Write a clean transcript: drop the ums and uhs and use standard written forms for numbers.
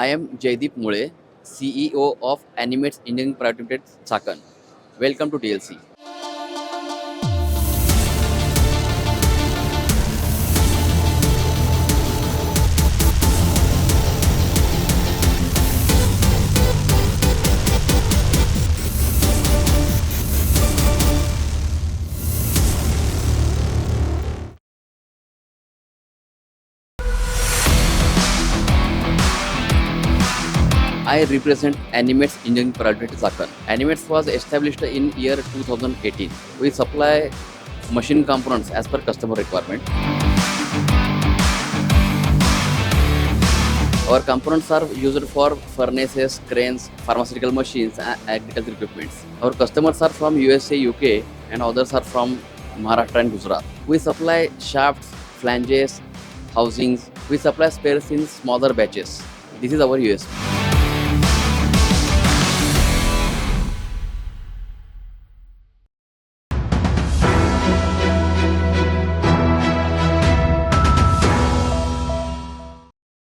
I am Jaydeep Muley, CEO of Animets Engineering Private Limited, Chakan. Welcome to TLC. I represent Animets Engineering Private Limited, Chakan. Animets was established in year 2018. We supply machine components as per customer requirement. Our components are used for furnaces, cranes, pharmaceutical machines, and agricultural equipment. Our customers are from USA, UK, and others are from Maharashtra and Gujarat. We supply shafts, flanges, housings. We supply spares in smaller batches. This is our USP.